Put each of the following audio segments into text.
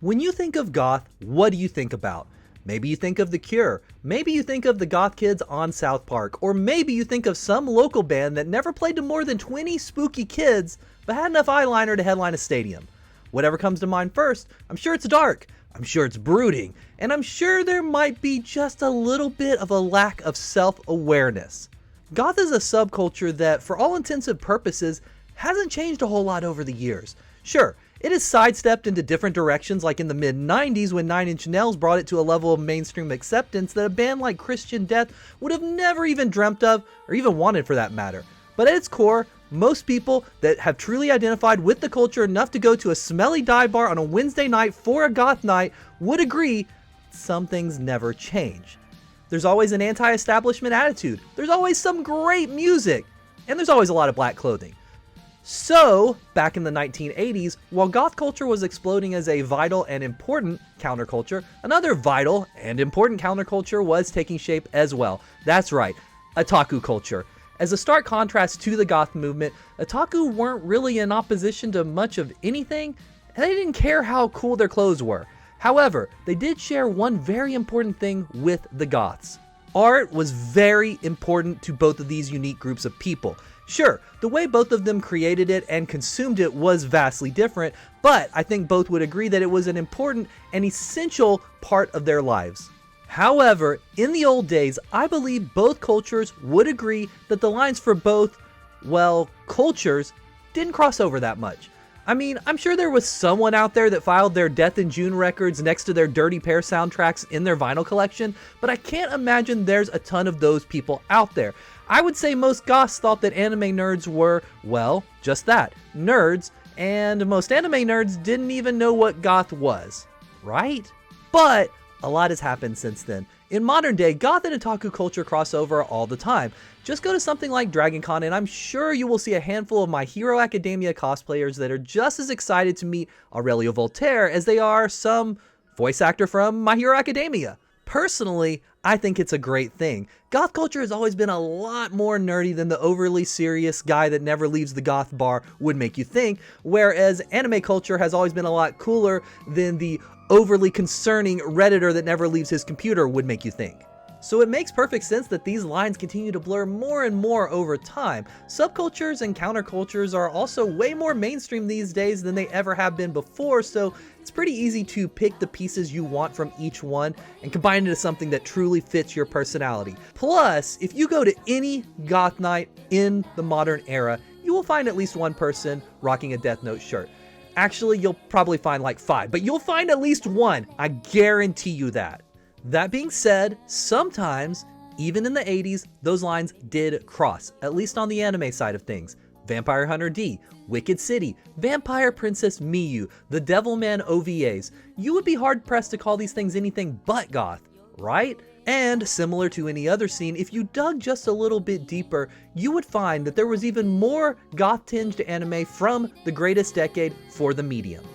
When you think of goth, what do you think about? Maybe you think of The Cure, maybe you think of the goth kids on South Park, or maybe you think of some local band that never played to more than 20 spooky kids, but had enough eyeliner to headline a stadium. Whatever comes to mind first, I'm sure it's dark, I'm sure it's brooding, and I'm sure there might be just a little bit of a lack of self-awareness. Goth is a subculture that, for all intents and purposes, hasn't changed a whole lot over the years. Sure, it has sidestepped into different directions, like in the mid-90s when 9 Inch Nails brought it to a level of mainstream acceptance that a band like Christian Death would have never even dreamt of, or even wanted for that matter. But at its core, most people that have truly identified with the culture enough to go to a smelly dive bar on a Wednesday night for a goth night would agree some things never change. There's always an anti-establishment attitude, there's always some great music, and there's always a lot of black clothing. So, back in the 1980s, while goth culture was exploding as a vital and important counterculture, another vital and important counterculture was taking shape as well. That's right, otaku culture. As a stark contrast to the goth movement, otaku weren't really in opposition to much of anything, and they didn't care how cool their clothes were. However, they did share one very important thing with the goths. Art was very important to both of these unique groups of people. Sure, the way both of them created it and consumed it was vastly different, but I think both would agree that it was an important and essential part of their lives. However, in the old days, I believe both cultures would agree that the lines for both, well, cultures didn't cross over that much. I mean, I'm sure there was someone out there that filed their Death in June records next to their Dirty Pair soundtracks in their vinyl collection, but I can't imagine there's a ton of those people out there. I would say most goths thought that anime nerds were, well, just that, nerds, and most anime nerds didn't even know what goth was, right? But a lot has happened since then. In modern day, goth and otaku culture cross over all the time. Just go to something like Dragon Con and I'm sure you will see a handful of My Hero Academia cosplayers that are just as excited to meet Aurelio Voltaire as they are some voice actor from My Hero Academia. Personally, I think it's a great thing. Goth culture has always been a lot more nerdy than the overly serious guy that never leaves the goth bar would make you think, whereas anime culture has always been a lot cooler than the overly concerning Redditor that never leaves his computer would make you think. So it makes perfect sense that these lines continue to blur more and more over time. Subcultures and countercultures are also way more mainstream these days than they ever have been before, so it's pretty easy to pick the pieces you want from each one and combine it into something that truly fits your personality. Plus, if you go to any goth night in the modern era, you will find at least one person rocking a Death Note shirt. Actually, you'll probably find like 5, but you'll find at least one. I guarantee you that. That being said, sometimes, even in the 80s, those lines did cross, at least on the anime side of things. Vampire Hunter D, Wicked City, Vampire Princess Miyu, the Devilman OVAs. You would be hard pressed to call these things anything but goth, right? And similar to any other scene, if you dug just a little bit deeper, you would find that there was even more goth-tinged anime from the greatest decade for the medium.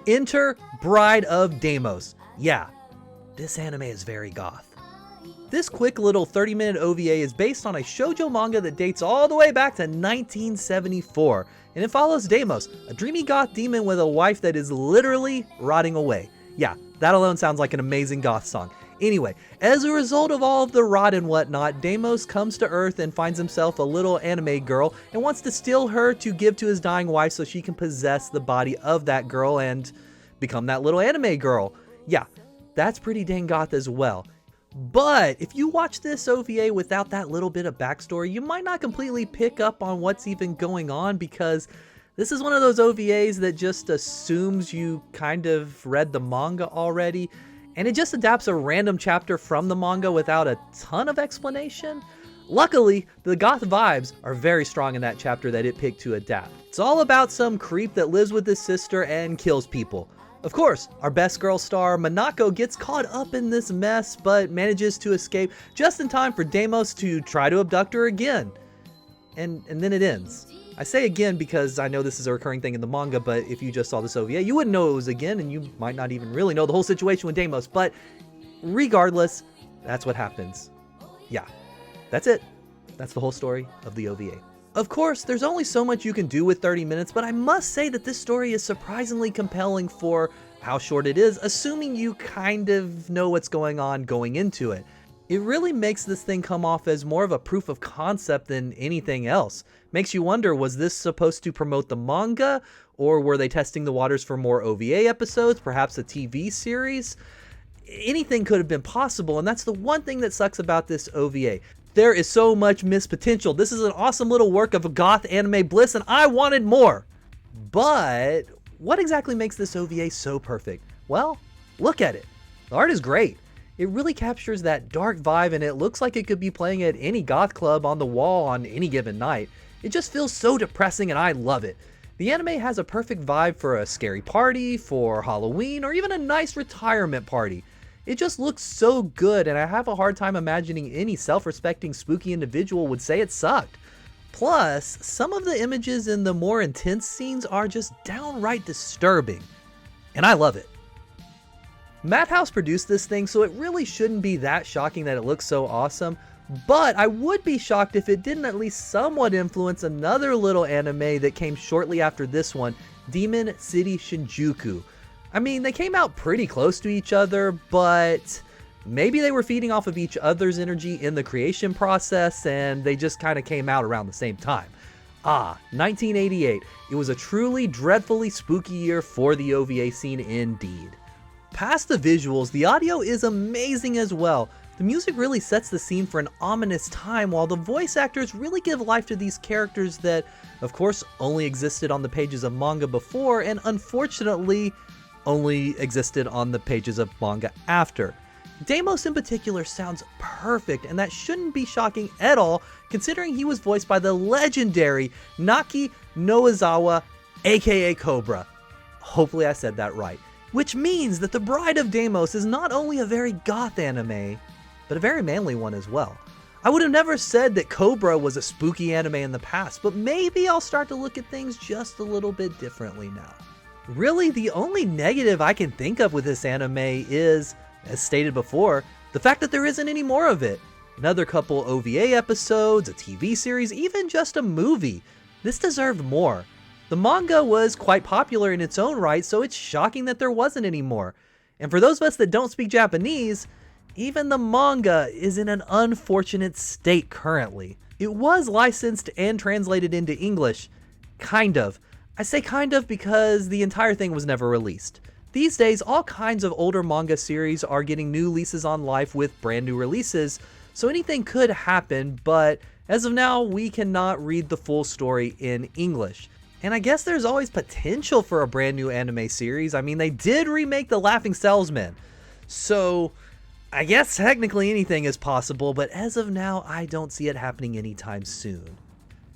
Enter Bride of Damos. Yeah, this anime is very goth. This quick little 30-minute OVA is based on a shoujo manga that dates all the way back to 1974, and it follows Damos, a dreamy goth demon with a wife that is literally rotting away. Yeah, that alone sounds like an amazing goth song. Anyway, as a result of all of the rot and whatnot, Damos comes to Earth and finds himself a little anime girl and wants to steal her to give to his dying wife so she can possess the body of that girl and become that little anime girl. Yeah, that's pretty dang goth as well. But if you watch this OVA without that little bit of backstory, you might not completely pick up on what's even going on, because this is one of those OVAs that just assumes you kind of read the manga already, and it just adapts a random chapter from the manga without a ton of explanation. Luckily, the goth vibes are very strong in that chapter that it picked to adapt. It's all about some creep that lives with his sister and kills people. Of course, our best girl star, Minako, gets caught up in this mess, but manages to escape just in time for Damos to try to abduct her again. And then it ends. I say again because I know this is a recurring thing in the manga, but if you just saw this OVA, you wouldn't know it was again, and you might not even really know the whole situation with Damos, but regardless, that's what happens. Yeah, that's it. That's the whole story of the OVA. Of course, there's only so much you can do with 30 minutes, but I must say that this story is surprisingly compelling for how short it is, assuming you kind of know what's going on going into it. It really makes this thing come off as more of a proof of concept than anything else. Makes you wonder, was this supposed to promote the manga, or were they testing the waters for more OVA episodes, perhaps a TV series? Anything could have been possible, and that's the one thing that sucks about this OVA. There is so much missed potential. This is an awesome little work of a goth anime bliss, and I wanted more. But what exactly makes this OVA so perfect? Well, look at it. The art is great. It really captures that dark vibe, and it looks like it could be playing at any goth club on the wall on any given night. It just feels so depressing, and I love it. The anime has a perfect vibe for a scary party, for Halloween, or even a nice retirement party. It just looks so good, and I have a hard time imagining any self-respecting spooky individual would say it sucked. Plus, some of the images in the more intense scenes are just downright disturbing, and I love it. Madhouse produced this thing, so it really shouldn't be that shocking that it looks so awesome, but I would be shocked if it didn't at least somewhat influence another little anime that came shortly after this one, Demon City Shinjuku. I mean, they came out pretty close to each other, but maybe they were feeding off of each other's energy in the creation process, and they just kind of came out around the same time. 1988. It was a truly dreadfully spooky year for the OVA scene indeed. Past the visuals, the audio is amazing as well. The music really sets the scene for an ominous time, while the voice actors really give life to these characters that, of course, only existed on the pages of manga before, and unfortunately, only existed on the pages of manga after. Damos in particular sounds perfect, and that shouldn't be shocking at all, considering he was voiced by the legendary Naki Noezawa, aka Cobra. Hopefully I said that right. Which means that the Bride of Damos is not only a very goth anime, but a very manly one as well. I would have never said that Cobra was a spooky anime in the past, but maybe I'll start to look at things just a little bit differently now. Really, the only negative I can think of with this anime is, as stated before, the fact that there isn't any more of it. Another couple OVA episodes, a TV series, even just a movie. This deserved more. The manga was quite popular in its own right, so it's shocking that there wasn't any more. And for those of us that don't speak Japanese, even the manga is in an unfortunate state currently. It was licensed and translated into English. Kind of. I say kind of because the entire thing was never released. These days, all kinds of older manga series are getting new leases on life with brand new releases, so anything could happen, but as of now, we cannot read the full story in English. And I guess there's always potential for a brand new anime series. I mean, they did remake The Laughing Salesman. So, I guess technically anything is possible, but as of now, I don't see it happening anytime soon.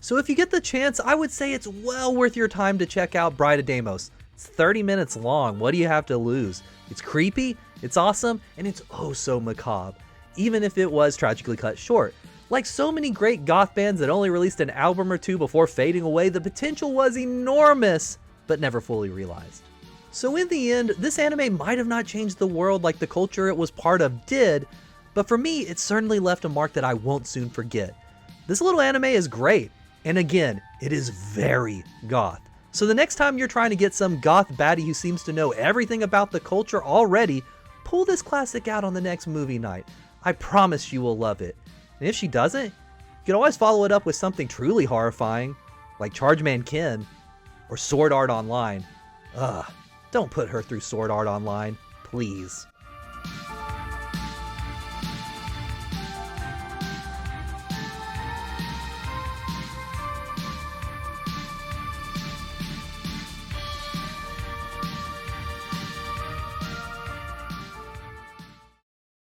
So if you get the chance, I would say it's well worth your time to check out Bride of Damos. It's 30 minutes long. What do you have to lose? It's creepy, it's awesome, and it's oh so macabre, even if it was tragically cut short. Like so many great goth bands that only released an album or two before fading away, the potential was enormous, but never fully realized. So in the end, this anime might have not changed the world like the culture it was part of did, but for me, it certainly left a mark that I won't soon forget. This little anime is great, and again, it is very goth. So the next time you're trying to get some goth baddie who seems to know everything about the culture already, pull this classic out on the next movie night. I promise you will love it. And if she doesn't, you can always follow it up with something truly horrifying, like Chargeman Ken, or Sword Art Online. Don't put her through Sword Art Online, please.